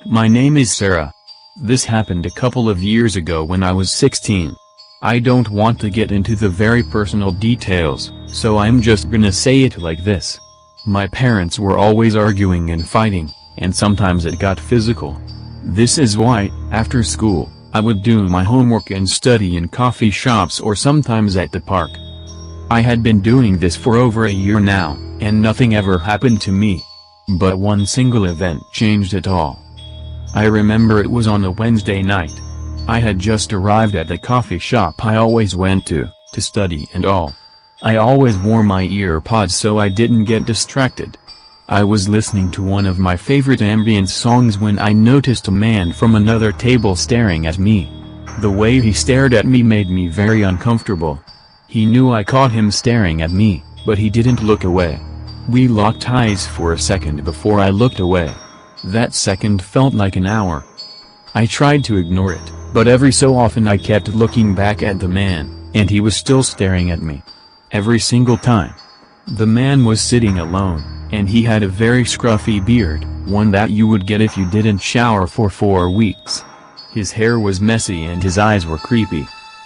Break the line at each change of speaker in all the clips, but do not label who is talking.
My name is Sarah. This happened a couple of years ago when I was 16. I don't want to get into the very personal details, so I'm just gonna say it like this. My parents were always arguing and fighting, and sometimes it got physical. This is why, after school, I would do my homework and study in coffee shops or sometimes at the park. I had been doing this for over a year now, and nothing ever happened to me. But one single event changed it all. I remember it was on a Wednesday night. I had just arrived at the coffee shop I always went to study and all. I always wore my ear pods so I didn't get distracted. I was listening to one of my favorite ambient songs when I noticed a man from another table staring at me. The way he stared at me made me very uncomfortable. He knew I caught him staring at me, but he didn't look away. We locked eyes for a second before I looked away. That second felt like an hour. I tried to ignore it, but every so often I kept looking back at the man, and he was still staring at me. Every single time. The man was sitting alone, and he had a very scruffy beard, one that you would get if you didn't shower for 4 weeks. His hair was messy and his eyes were creepy.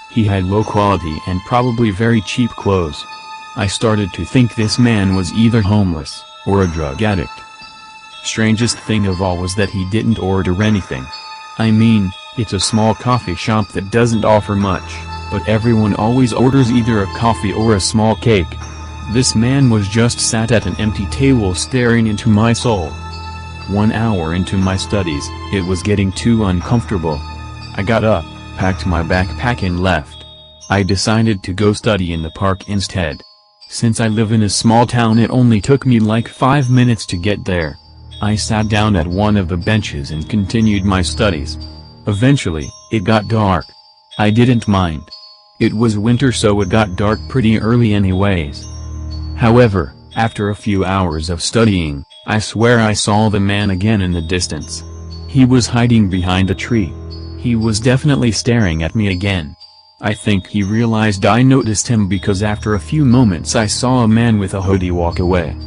He had low quality and probably very cheap clothes. I started to think this man was either homeless, or a drug addict. Strangest thing of all was that he didn't order anything. I mean, it's a small coffee shop that doesn't offer much, but everyone always orders either a coffee or a small cake. This man was just sat at an empty table staring into my soul. 1 hour into my studies, it was getting too uncomfortable. I got up, packed my backpack and left. I decided to go study in the park instead. Since I live in a small town, it only took me like 5 minutes to get there. I sat down at one of the benches and continued my studies. Eventually, it got dark. I didn't mind. It was winter, so it got dark pretty early anyways. However, after a few hours of studying, I swear I saw the man again in the distance. He was hiding behind a tree. He was definitely staring at me again. I think he realized I noticed him because after a few moments I saw a man with a hoodie walk away.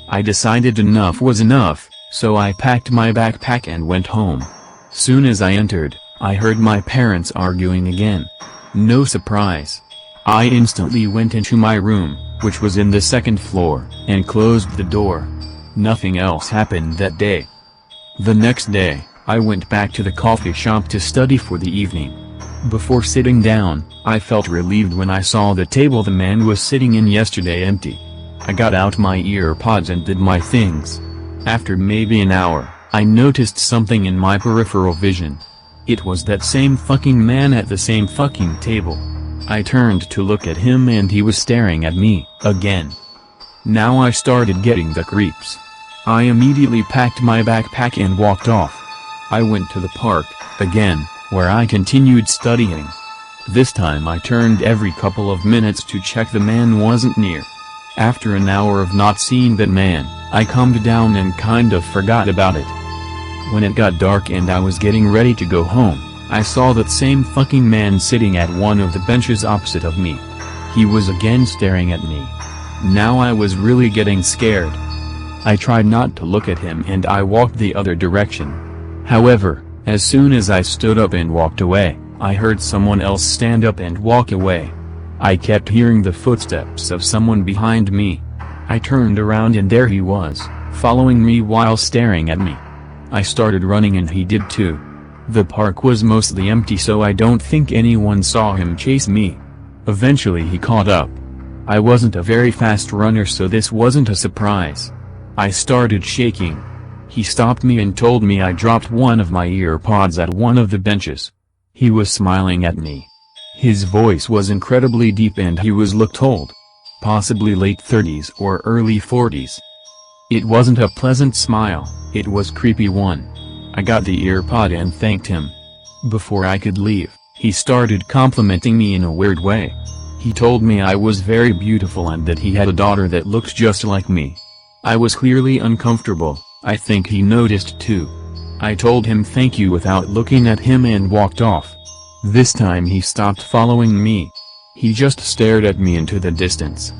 I decided enough was enough, so I packed my backpack and went home. Soon as I entered, I heard my parents arguing again. No surprise. I instantly went into my room, which was in the second floor, and closed the door. Nothing else happened that day. The next day, I went back to the coffee shop to study for the evening. Before sitting down, I felt relieved when I saw the table the man was sitting in yesterday empty. I got out my ear pods and did my things. After maybe an hour, I noticed something in my peripheral vision. It was that same fucking man at the same fucking table. I turned to look at him and he was staring at me, again. Now I started getting the creeps. I immediately packed my backpack and walked off. I went to the park, again, where I continued studying. This time I turned every couple of minutes to check the man wasn't near. After an hour of not seeing that man, I calmed down and kind of forgot about it. When it got dark and I was getting ready to go home, I saw that same fucking man sitting at one of the benches opposite of me. He was again staring at me. Now I was really getting scared. I tried not to look at him and I walked the other direction. However, as soon as I stood up and walked away, I heard someone else stand up and walk away. I kept hearing the footsteps of someone behind me. I turned around and there he was, following me while staring at me. I started running and he did too. The park was mostly empty, so I don't think anyone saw him chase me. Eventually he caught up. I wasn't a very fast runner, so this wasn't a surprise. I started shaking. He stopped me and told me I dropped one of my ear pods at one of the benches. He was smiling at me. His voice was incredibly deep and he looked old. Possibly late 30s or early 40s. It wasn't a pleasant smile, it was a creepy one. I got the ear pod and thanked him. Before I could leave, he started complimenting me in a weird way. He told me I was very beautiful and that he had a daughter that looked just like me. I was clearly uncomfortable. I think he noticed too. I told him thank you without looking at him and walked off. This time he stopped following me. He just stared at me into the distance.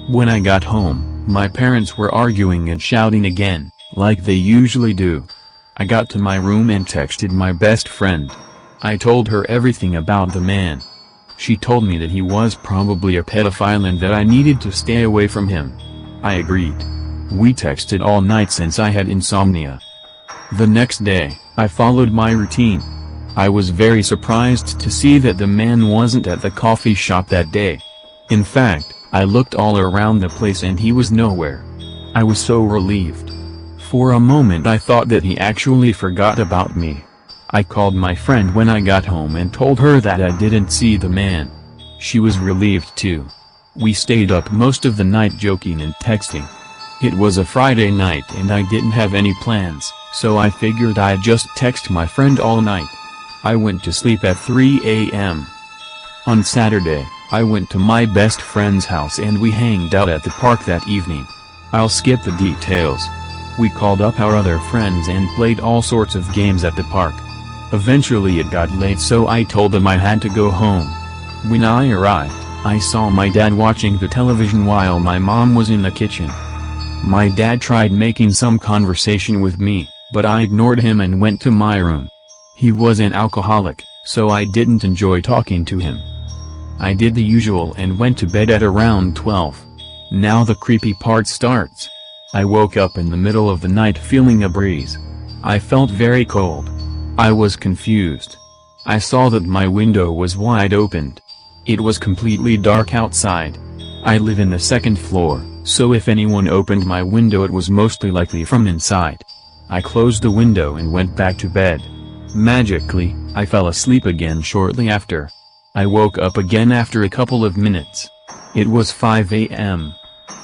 When I got home, my parents were arguing and shouting again, like they usually do. I got to my room and texted my best friend. I told her everything about the man. She told me that he was probably a pedophile and that I needed to stay away from him. I agreed. We texted all night since I had insomnia. The next day, I followed my routine. I was very surprised to see that the man wasn't at the coffee shop that day. In fact, I looked all around the place and he was nowhere. I was so relieved. For a moment I thought that he actually forgot about me. I called my friend when I got home and told her that I didn't see the man. She was relieved too. We stayed up most of the night joking and texting. It was a Friday night and I didn't have any plans, so I figured I'd just text my friend all night. I went to sleep at 3 a.m. On Saturday, I went to my best friend's house and we hanged out at the park that evening. I'll skip the details. We called up our other friends and played all sorts of games at the park. Eventually it got late, so I told them I had to go home. When I arrived, I saw my dad watching the television while my mom was in the kitchen. My dad tried making some conversation with me, but I ignored him and went to my room. He was an alcoholic, so I didn't enjoy talking to him. I did the usual and went to bed at around 12. Now the creepy part starts. I woke up in the middle of the night feeling a breeze. I felt very cold. I was confused. I saw that my window was wide opened. It was completely dark outside. I live in the second floor, so if anyone opened my window it was mostly likely from inside. I closed the window and went back to bed. Magically, I fell asleep again shortly after. I woke up again after a couple of minutes. It was 5 a.m.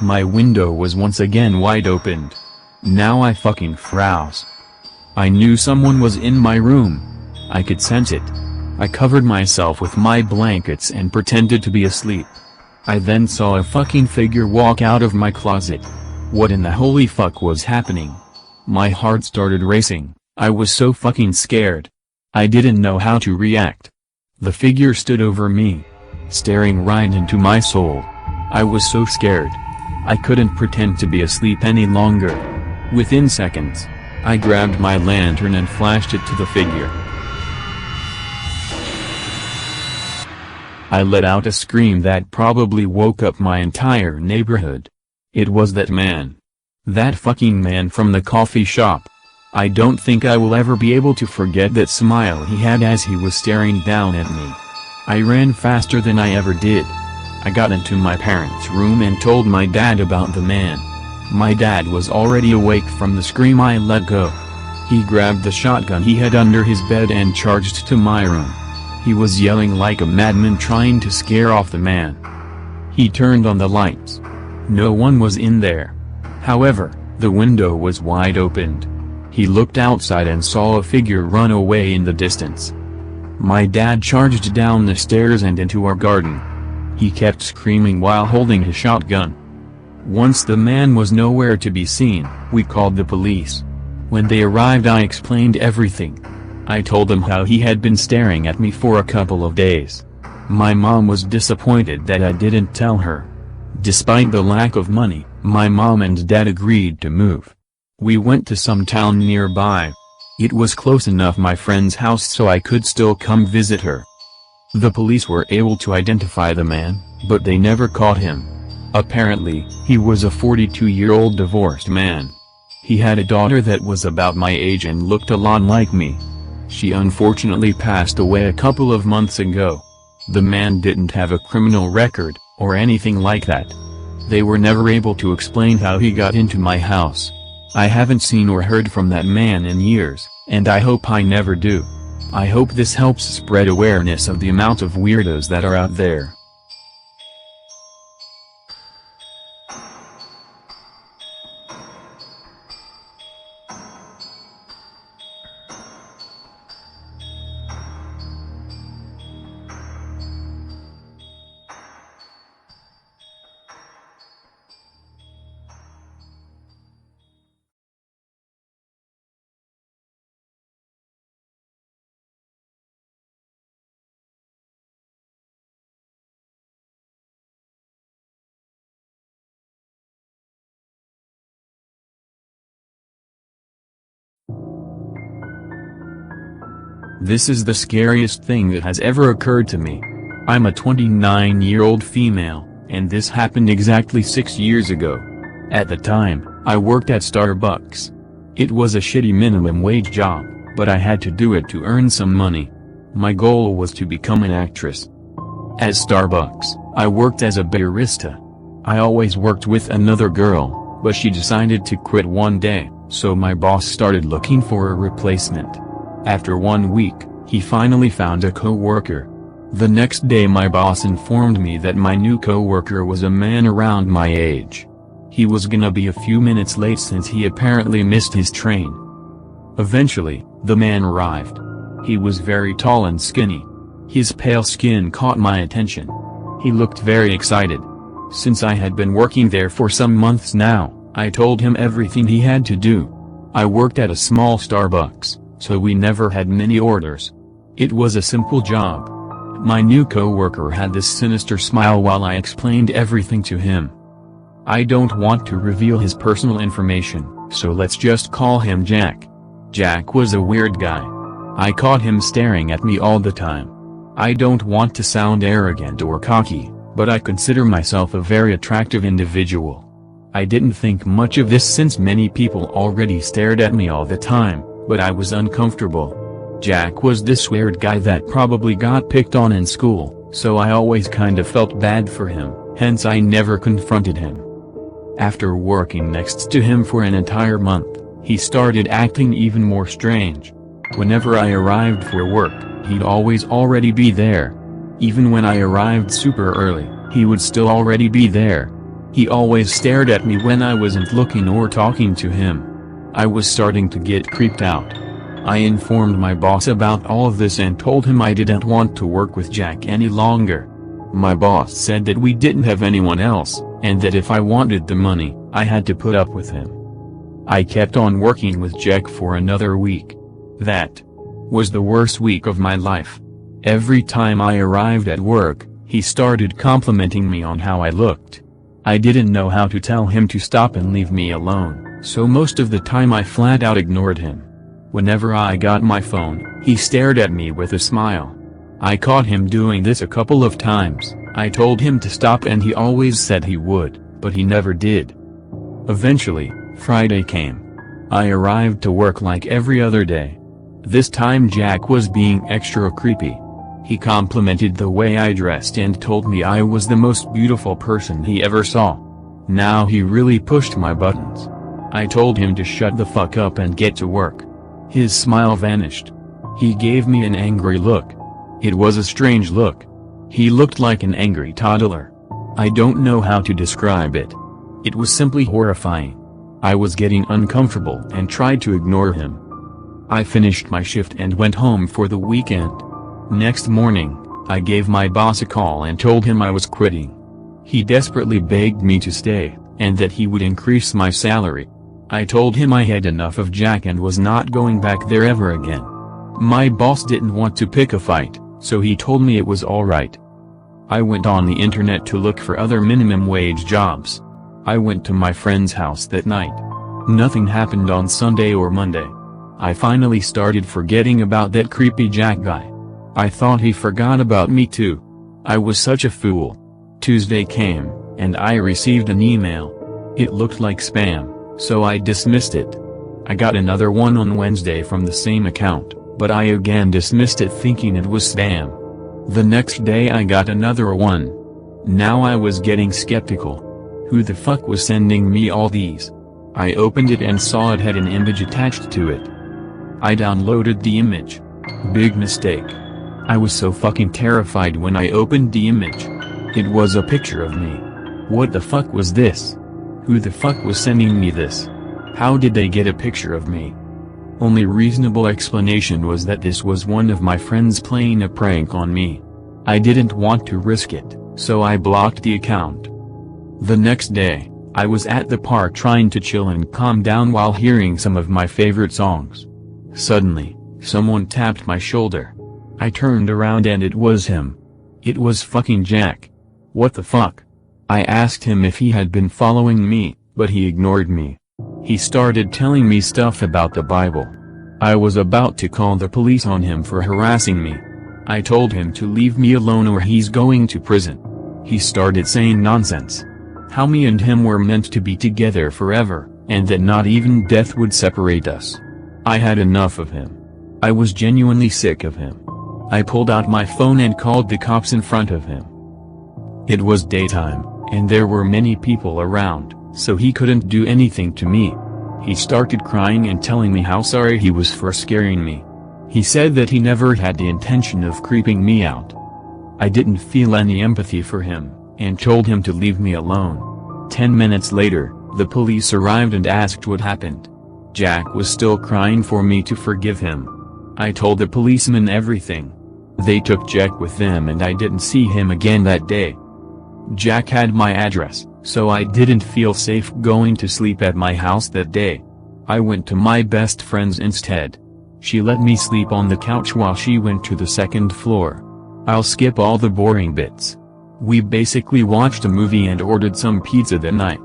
My window was once again wide opened. Now I fucking froze. I knew someone was in my room. I could sense it. I covered myself with my blankets and pretended to be asleep. I then saw a fucking figure walk out of my closet. What in the holy fuck was happening? My heart started racing. I was so fucking scared. I didn't know how to react. The figure stood over me, staring right into my soul. I was so scared. I couldn't pretend to be asleep any longer. Within seconds, I grabbed my lantern and flashed it to the figure. I let out a scream that probably woke up my entire neighborhood. It was that man. That fucking man from the coffee shop. I don't think I will ever be able to forget that smile he had as he was staring down at me. I ran faster than I ever did. I got into my parents' room and told my dad about the man. My dad was already awake from the scream I let go. He grabbed the shotgun he had under his bed and charged to my room. He was yelling like a madman trying to scare off the man. He turned on the lights. No one was in there. However, the window was wide opened. He looked outside and saw a figure run away in the distance. My dad charged down the stairs and into our garden. He kept screaming while holding his shotgun. Once the man was nowhere to be seen, we called the police. When they arrived I explained everything. I told them how he had been staring at me for a couple of days. My mom was disappointed that I didn't tell her. Despite the lack of money, my mom and dad agreed to move. We went to some town nearby. It was close enough my friend's house so I could still come visit her. The police were able to identify the man, but they never caught him. Apparently, he was a 42-year-old divorced man. He had a daughter that was about my age and looked a lot like me. She unfortunately passed away a couple of months ago. The man didn't have a criminal record, or anything like that. They were never able to explain how he got into my house. I haven't seen or heard from that man in years, and I hope I never do. I hope this helps spread awareness of the amount of weirdos that are out there. This is the scariest thing that has ever occurred to me. I'm a 29-year-old female, and this happened exactly 6 years ago. At the time, I worked at Starbucks. It was a shitty minimum wage job, but I had to do it to earn some money. My goal was to become an actress. At Starbucks, I worked as a barista. I always worked with another girl, but she decided to quit one day, so my boss started looking for a replacement. After 1 week, he finally found a co-worker. The next day my boss informed me that my new co-worker was a man around my age. He was gonna be a few minutes late since he apparently missed his train. Eventually, the man arrived. He was very tall and skinny. His pale skin caught my attention. He looked very excited. Since I had been working there for some months now, I told him everything he had to do. I worked at a small Starbucks, so we never had many orders. It was a simple job. My new co-worker had this sinister smile while I explained everything to him. I don't want to reveal his personal information, so let's just call him Jack. Jack was a weird guy. I caught him staring at me all the time. I don't want to sound arrogant or cocky, but I consider myself a very attractive individual. I didn't think much of this since many people already stared at me all the time, but I was uncomfortable. Jack was this weird guy that probably got picked on in school, so I always kind of felt bad for him, hence I never confronted him. After working next to him for an entire month, he started acting even more strange. Whenever I arrived for work, he'd always already be there. Even when I arrived super early, he would still already be there. He always stared at me when I wasn't looking or talking to him. I was starting to get creeped out. I informed my boss about all of this and told him I didn't want to work with Jack any longer. My boss said that we didn't have anyone else, and that if I wanted the money, I had to put up with him. I kept on working with Jack for another week. That was the worst week of my life. Every time I arrived at work, he started complimenting me on how I looked. I didn't know how to tell him to stop and leave me alone, so most of the time I flat out ignored him. Whenever I got my phone, he stared at me with a smile. I caught him doing this a couple of times. I told him to stop and he always said he would, but he never did. Eventually, Friday came. I arrived to work like every other day. This time Jack was being extra creepy. He complimented the way I dressed and told me I was the most beautiful person he ever saw. Now he really pushed my buttons. I told him to shut the fuck up and get to work. His smile vanished. He gave me an angry look. It was a strange look. He looked like an angry toddler. I don't know how to describe it. It was simply horrifying. I was getting uncomfortable and tried to ignore him. I finished my shift and went home for the weekend. Next morning, I gave my boss a call and told him I was quitting. He desperately begged me to stay, and that he would increase my salary. I told him I had enough of Jack and was not going back there ever again. My boss didn't want to pick a fight, so he told me it was alright. I went on the internet to look for other minimum wage jobs. I went to my friend's house that night. Nothing happened on Sunday or Monday. I finally started forgetting about that creepy Jack guy. I thought he forgot about me too. I was such a fool. Tuesday came, and I received an email. It looked like spam, so I dismissed it. I got another one on Wednesday from the same account, but I again dismissed it thinking it was spam. The next day I got another one. Now I was getting skeptical. Who the fuck was sending me all these? I opened it and saw it had an image attached to it. I downloaded the image. Big mistake. I was so fucking terrified when I opened the image. It was a picture of me. What the fuck was this? Who the fuck was sending me this? How did they get a picture of me? Only reasonable explanation was that this was one of my friends playing a prank on me. I didn't want to risk it, so I blocked the account. The next day, I was at the park trying to chill and calm down while hearing some of my favorite songs. Suddenly, someone tapped my shoulder. I turned around and it was him. It was fucking Jack. What the fuck? I asked him if he had been following me, but he ignored me. He started telling me stuff about the Bible. I was about to call the police on him for harassing me. I told him to leave me alone or he's going to prison. He started saying nonsense. How me and him were meant to be together forever, and that not even death would separate us. I had enough of him. I was genuinely sick of him. I pulled out my phone and called the cops in front of him. It was daytime, and there were many people around, so he couldn't do anything to me. He started crying and telling me how sorry he was for scaring me. He said that he never had the intention of creeping me out. I didn't feel any empathy for him, and told him to leave me alone. 10 minutes later, the police arrived and asked what happened. Jack was still crying for me to forgive him. I told the policemen everything. They took Jack with them and I didn't see him again that day. Jack had my address, so I didn't feel safe going to sleep at my house that day. I went to my best friend's instead. She let me sleep on the couch while she went to the second floor. I'll skip all the boring bits. We basically watched a movie and ordered some pizza that night.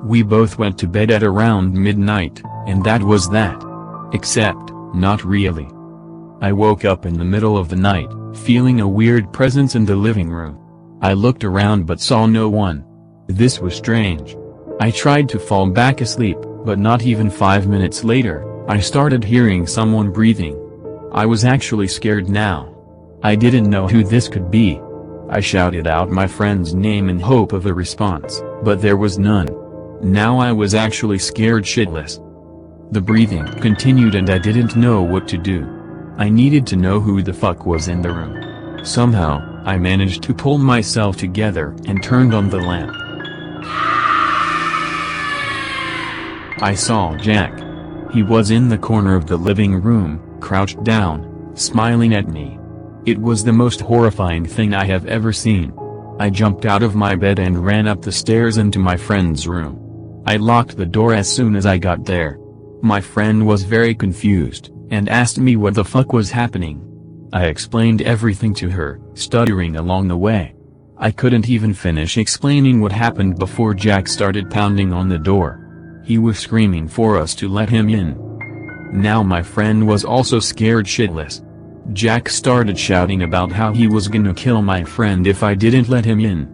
We both went to bed at around midnight, and that was that. Except, not really. I woke up in the middle of the night, feeling a weird presence in the living room. I looked around but saw no one. This was strange. I tried to fall back asleep, but not even 5 minutes later, I started hearing someone breathing. I was actually scared now. I didn't know who this could be. I shouted out my friend's name in hope of a response, but there was none. Now I was actually scared shitless. The breathing continued and I didn't know what to do. I needed to know who the fuck was in the room. Somehow, I managed to pull myself together and turned on the lamp. I saw Jack. He was in the corner of the living room, crouched down, smiling at me. It was the most horrifying thing I have ever seen. I jumped out of my bed and ran up the stairs into my friend's room. I locked the door as soon as I got there. My friend was very confused, and asked me what the fuck was happening. I explained everything to her, stuttering along the way. I couldn't even finish explaining what happened before Jack started pounding on the door. He was screaming for us to let him in. Now my friend was also scared shitless. Jack started shouting about how he was gonna kill my friend if I didn't let him in.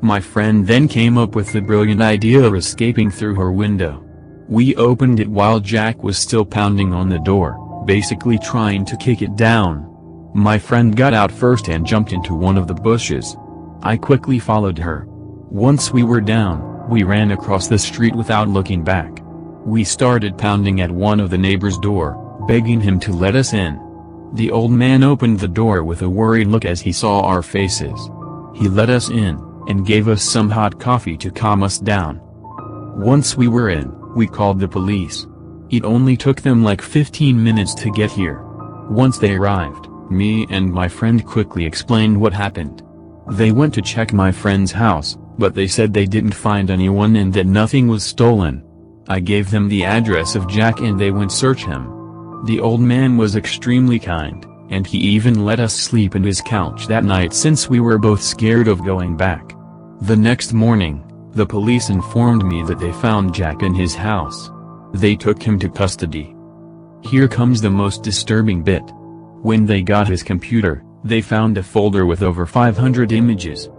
My friend then came up with the brilliant idea of escaping through her window. We opened it while Jack was still pounding on the door, basically trying to kick it down. My friend got out first and jumped into one of the bushes. I quickly followed her. Once we were down, we ran across the street without looking back. We started pounding at one of the neighbor's door, begging him to let us in. The old man opened the door with a worried look as he saw our faces. He let us in, and gave us some hot coffee to calm us down. Once we were in, we called the police. It only took them like 15 minutes to get here. Once they arrived, me and my friend quickly explained what happened. They went to check my friend's house, but they said they didn't find anyone and that nothing was stolen. I gave them the address of Jack and they went search him. The old man was extremely kind, and he even let us sleep in his couch that night since we were both scared of going back. The next morning, the police informed me that they found Jack in his house. They took him to custody. Here comes the most disturbing bit. When they got his computer, they found a folder with over 500 images.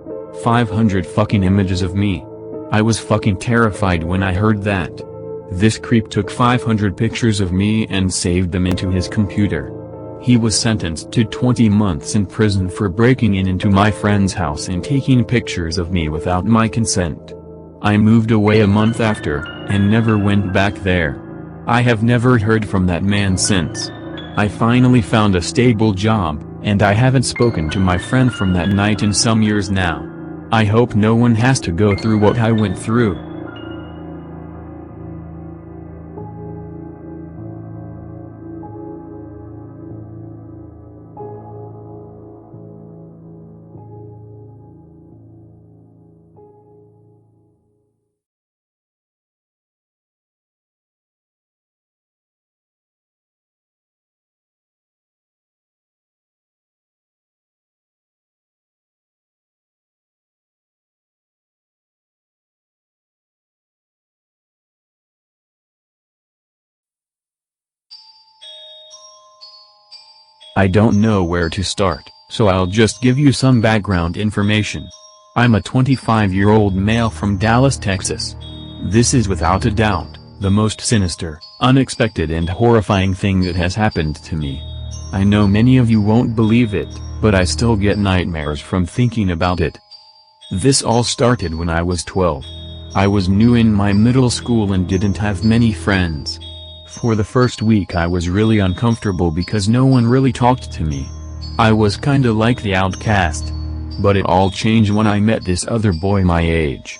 500 fucking images of me. I was fucking terrified when I heard that. This creep took 500 pictures of me and saved them into his computer. He was sentenced to 20 months in prison for breaking into my friend's house and taking pictures of me without my consent. I moved away a month after, and never went back there. I have never heard from that man since. I finally found a stable job, and I haven't spoken to my friend from that night in some years now. I hope no one has to go through what I went through. I don't know where to start, so I'll just give you some background information. I'm a 25-year-old male from Dallas, Texas. This is without a doubt the most sinister, unexpected and horrifying thing that has happened to me. I know many of you won't believe it, but I still get nightmares from thinking about it. This all started when I was 12. I was new in my middle school and didn't have many friends. For the first week I was really uncomfortable because no one really talked to me. I was kinda like the outcast. But it all changed when I met this other boy my age.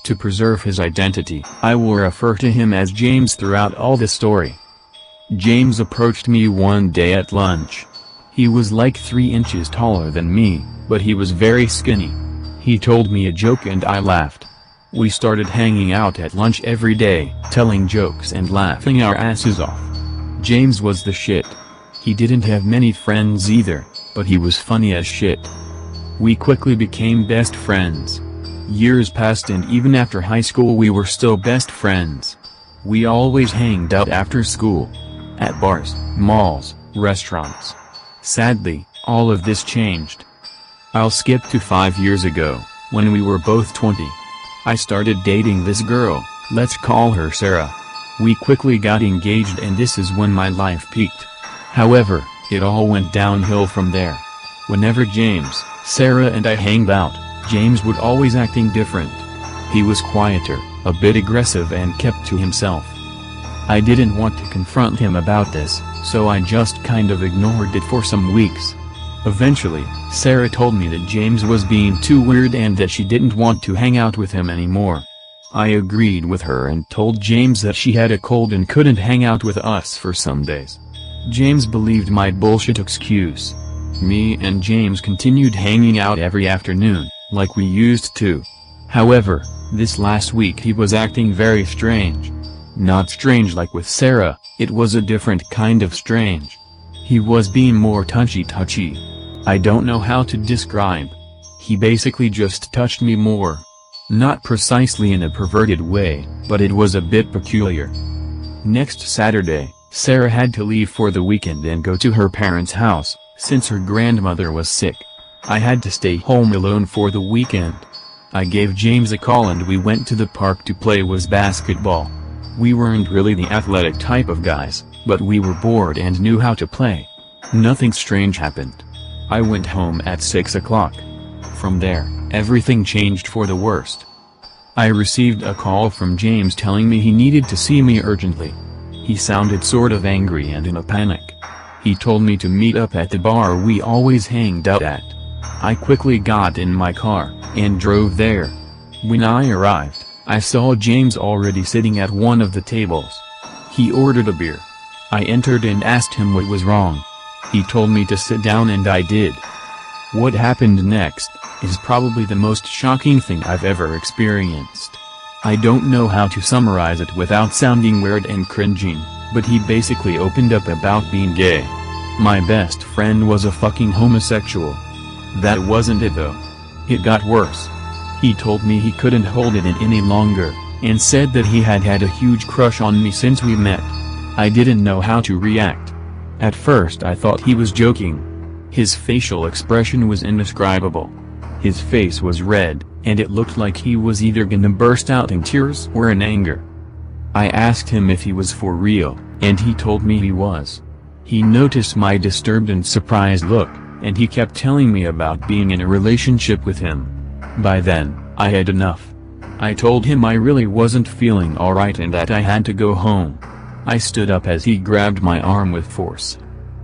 To preserve his identity, I will refer to him as James throughout all the story. James approached me one day at lunch. He was like 3 inches taller than me, but he was very skinny. He told me a joke and I laughed. We started hanging out at lunch every day, telling jokes and laughing our asses off. James was the shit. He didn't have many friends either, but he was funny as shit. We quickly became best friends. Years passed and even after high school we were still best friends. We always hanged out after school. At bars, malls, restaurants. Sadly, all of this changed. I'll skip to 5 years ago, when we were both 20. I started dating this girl, let's call her Sarah. We quickly got engaged and this is when my life peaked. However, it all went downhill from there. Whenever James, Sarah and I hanged out, James would always acting different. He was quieter, a bit aggressive and kept to himself. I didn't want to confront him about this, so I just kind of ignored it for some weeks. Eventually, Sarah told me that James was being too weird and that she didn't want to hang out with him anymore. I agreed with her and told James that she had a cold and couldn't hang out with us for some days. James believed my bullshit excuse. Me and James continued hanging out every afternoon, like we used to. However, this last week he was acting very strange. Not strange like with Sarah, it was a different kind of strange. He was being more touchy-touchy. I don't know how to describe. He basically just touched me more. Not precisely in a perverted way, but it was a bit peculiar. Next Saturday, Sarah had to leave for the weekend and go to her parents' house, since her grandmother was sick. I had to stay home alone for the weekend. I gave James a call and we went to the park to play was basketball. We weren't really the athletic type of guys, but we were bored and knew how to play. Nothing strange happened. I went home at 6 o'clock. From there, everything changed for the worst. I received a call from James telling me he needed to see me urgently. He sounded sort of angry and in a panic. He told me to meet up at the bar we always hanged out at. I quickly got in my car, and drove there. When I arrived, I saw James already sitting at one of the tables. He ordered a beer. I entered and asked him what was wrong. He told me to sit down and I did. What happened next is probably the most shocking thing I've ever experienced. I don't know how to summarize it without sounding weird and cringing, but he basically opened up about being gay. My best friend was a fucking homosexual. That wasn't it though. It got worse. He told me he couldn't hold it in any longer, and said that he had had a huge crush on me since we met. I didn't know how to react. At first I thought he was joking. His facial expression was indescribable. His face was red, and it looked like he was either gonna burst out in tears or in anger. I asked him if he was for real, and he told me he was. He noticed my disturbed and surprised look, and he kept telling me about being in a relationship with him. By then, I had enough. I told him I really wasn't feeling alright and that I had to go home. I stood up as he grabbed my arm with force.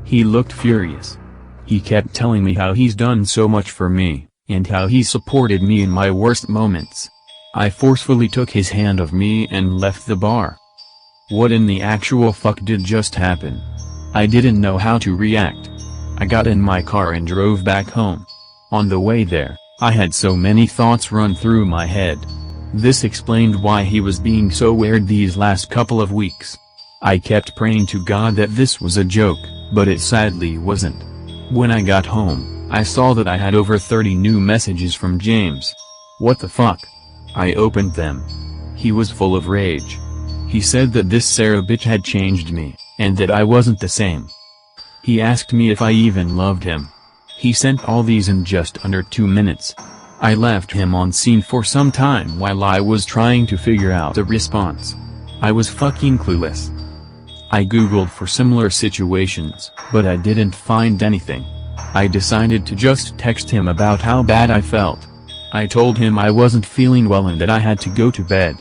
He looked furious. He kept telling me how he's done so much for me, and how he supported me in my worst moments. I forcefully took his hand off me and left the bar. What in the actual fuck did just happen? I didn't know how to react. I got in my car and drove back home. On the way there, I had so many thoughts run through my head. This explained why he was being so weird these last couple of weeks. I kept praying to God that this was a joke, but it sadly wasn't. When I got home, I saw that I had over 30 new messages from James. What the fuck? I opened them. He was full of rage. He said that this Sarah bitch had changed me, and that I wasn't the same. He asked me if I even loved him. He sent all these in just under 2 minutes. I left him on scene for some time while I was trying to figure out a response. I was fucking clueless. I googled for similar situations, but I didn't find anything. I decided to just text him about how bad I felt. I told him I wasn't feeling well and that I had to go to bed.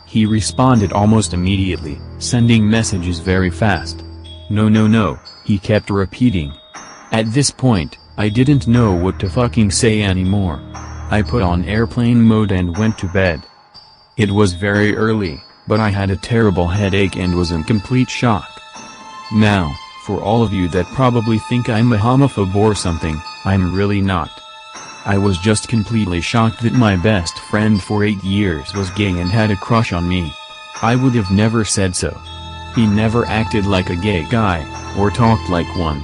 He responded almost immediately, sending messages very fast. No, he kept repeating. At this point, I didn't know what to fucking say anymore. I put on airplane mode and went to bed. It was very early, but I had a terrible headache and was in complete shock. Now, for all of you that probably think I'm a homophobe or something, I'm really not. I was just completely shocked that my best friend for 8 years was gay and had a crush on me. I would have never said so. He never acted like a gay guy, or talked like one.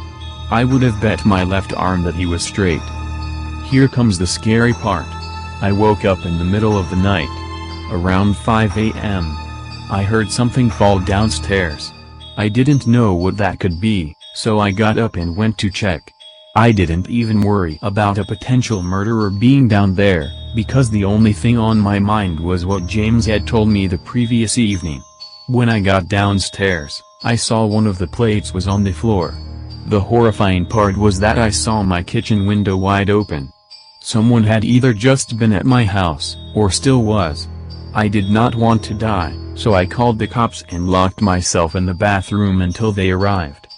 I would have bet my left arm that he was straight. Here comes the scary part. I woke up in the middle of the night. Around 5 a.m. I heard something fall downstairs. I didn't know what that could be, so I got up and went to check. I didn't even worry about a potential murderer being down there, because the only thing on my mind was what James had told me the previous evening. When I got downstairs, I saw one of the plates was on the floor. The horrifying part was that I saw my kitchen window wide open. Someone had either just been at my house, or still was. I did not want to die, so I called the cops and locked myself in the bathroom until they arrived.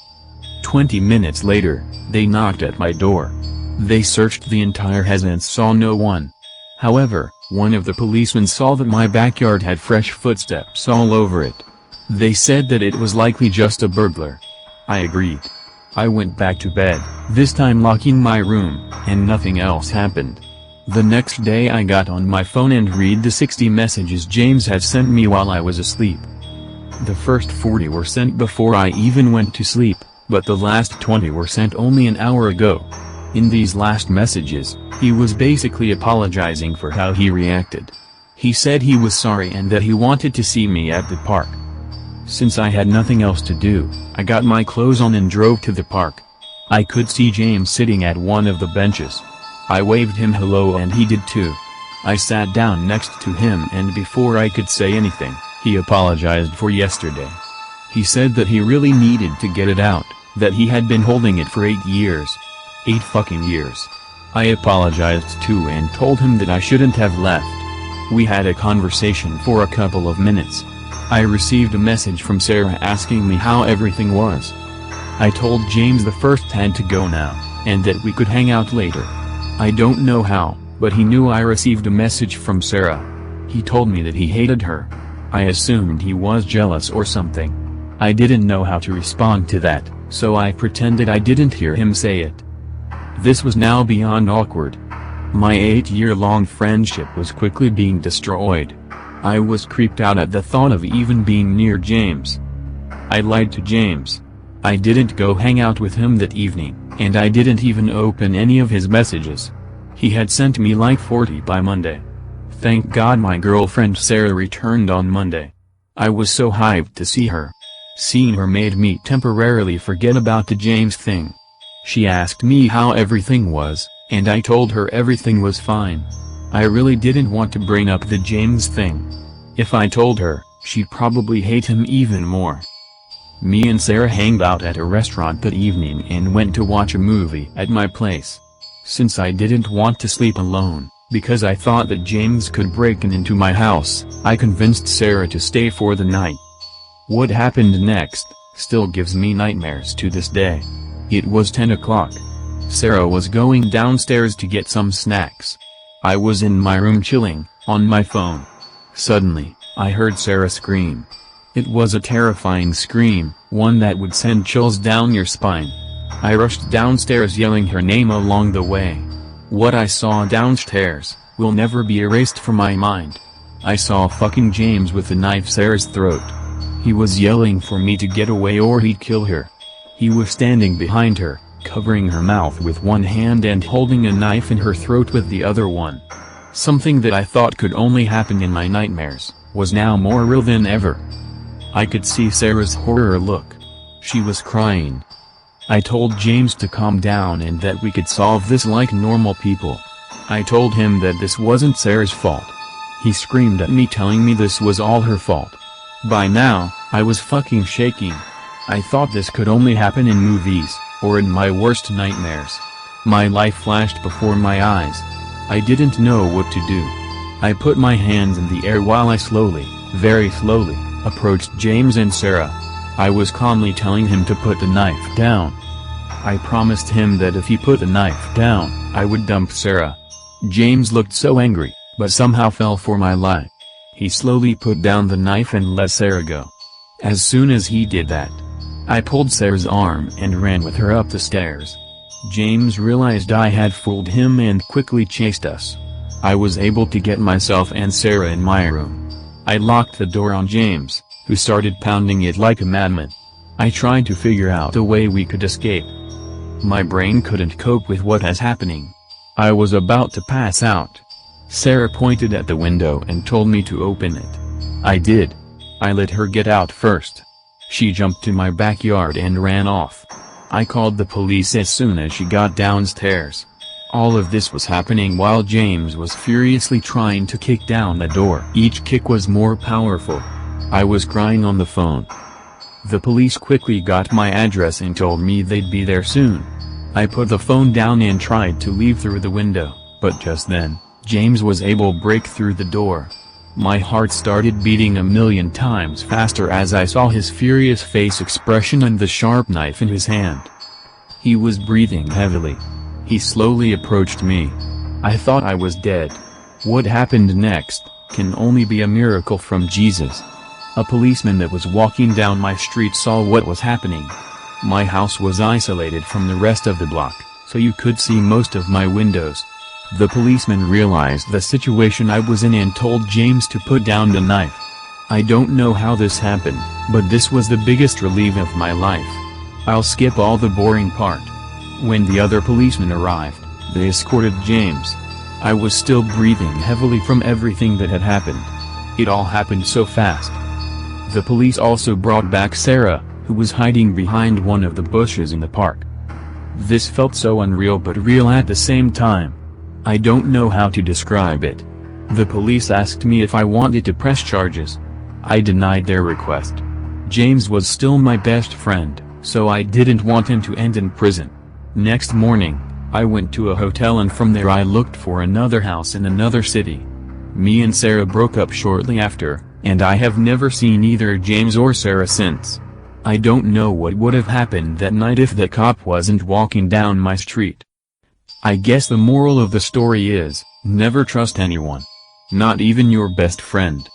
20 minutes later, they knocked at my door. They searched the entire house and saw no one. However, one of the policemen saw that my backyard had fresh footsteps all over it. They said that it was likely just a burglar. I agreed. I went back to bed, this time locking my room, and nothing else happened. The next day I got on my phone and read the 60 messages James had sent me while I was asleep. The first 40 were sent before I even went to sleep, but the last 20 were sent only an hour ago. In these last messages, he was basically apologizing for how he reacted. He said he was sorry and that he wanted to see me at the park. Since I had nothing else to do, I got my clothes on and drove to the park. I could see James sitting at one of the benches. I waved him hello and he did too. I sat down next to him and before I could say anything, he apologized for yesterday. He said that he really needed to get it out, that he had been holding it for 8 years. 8 fucking years. I apologized too and told him that I shouldn't have left. We had a conversation for a couple of minutes. I received a message from Sarah asking me how everything was. I told James the first had to go now, and that we could hang out later. I don't know how, but he knew I received a message from Sarah. He told me that he hated her. I assumed he was jealous or something. I didn't know how to respond to that, so I pretended I didn't hear him say it. This was now beyond awkward. My 8-year-long friendship was quickly being destroyed. I was creeped out at the thought of even being near James. I lied to James. I didn't go hang out with him that evening, and I didn't even open any of his messages. He had sent me like 40 by Monday. Thank God my girlfriend Sarah returned on Monday. I was so hyped to see her. Seeing her made me temporarily forget about the James thing. She asked me how everything was, and I told her everything was fine. I really didn't want to bring up the James thing. If I told her, she'd probably hate him even more. Me and Sarah hanged out at a restaurant that evening and went to watch a movie at my place. Since I didn't want to sleep alone, because I thought that James could break into my house, I convinced Sarah to stay for the night. What happened next still gives me nightmares to this day. It was 10 o'clock. Sarah was going downstairs to get some snacks. I was in my room chilling, on my phone. Suddenly, I heard Sarah scream. It was a terrifying scream, one that would send chills down your spine. I rushed downstairs yelling her name along the way. What I saw downstairs will never be erased from my mind. I saw fucking James with a knife Sarah's throat. He was yelling for me to get away or he'd kill her. He was standing behind her, covering her mouth with one hand and holding a knife in her throat with the other one. Something that I thought could only happen in my nightmares, was now more real than ever. I could see Sarah's horror look. She was crying. I told James to calm down and that we could solve this like normal people. I told him that this wasn't Sarah's fault. He screamed at me telling me this was all her fault. By now, I was fucking shaking. I thought this could only happen in movies, or in my worst nightmares. My life flashed before my eyes. I didn't know what to do. I put my hands in the air while I slowly, very slowly, approached James and Sarah. I was calmly telling him to put the knife down. I promised him that if he put the knife down, I would dump Sarah. James looked so angry, but somehow fell for my lie. He slowly put down the knife and let Sarah go. As soon as he did that, I pulled Sarah's arm and ran with her up the stairs. James realized I had fooled him and quickly chased us. I was able to get myself and Sarah in my room. I locked the door on James, who started pounding it like a madman. I tried to figure out a way we could escape. My brain couldn't cope with what was happening. I was about to pass out. Sarah pointed at the window and told me to open it. I did. I let her get out first. She jumped to my backyard and ran off. I called the police as soon as she got downstairs. All of this was happening while James was furiously trying to kick down the door. Each kick was more powerful. I was crying on the phone. The police quickly got my address and told me they'd be there soon. I put the phone down and tried to leave through the window, but just then, James was able to break through the door. My heart started beating 1,000,000 times faster as I saw his furious face expression and the sharp knife in his hand. He was breathing heavily. He slowly approached me. I thought I was dead. What happened next can only be a miracle from Jesus. A policeman that was walking down my street saw what was happening. My house was isolated from the rest of the block, so you could see most of my windows. The policeman realized the situation I was in and told James to put down the knife. I don't know how this happened, but this was the biggest relief of my life. I'll skip all the boring part. When the other policemen arrived, they escorted James. I was still breathing heavily from everything that had happened. It all happened so fast. The police also brought back Sarah, who was hiding behind one of the bushes in the park. This felt so unreal but real at the same time. I don't know how to describe it. The police asked me if I wanted to press charges. I denied their request. James was still my best friend, so I didn't want him to end in prison. Next morning, I went to a hotel and from there I looked for another house in another city. Me and Sarah broke up shortly after, and I have never seen either James or Sarah since. I don't know what would have happened that night if the cop wasn't walking down my street. I guess the moral of the story is, never trust anyone. Not even your best friend.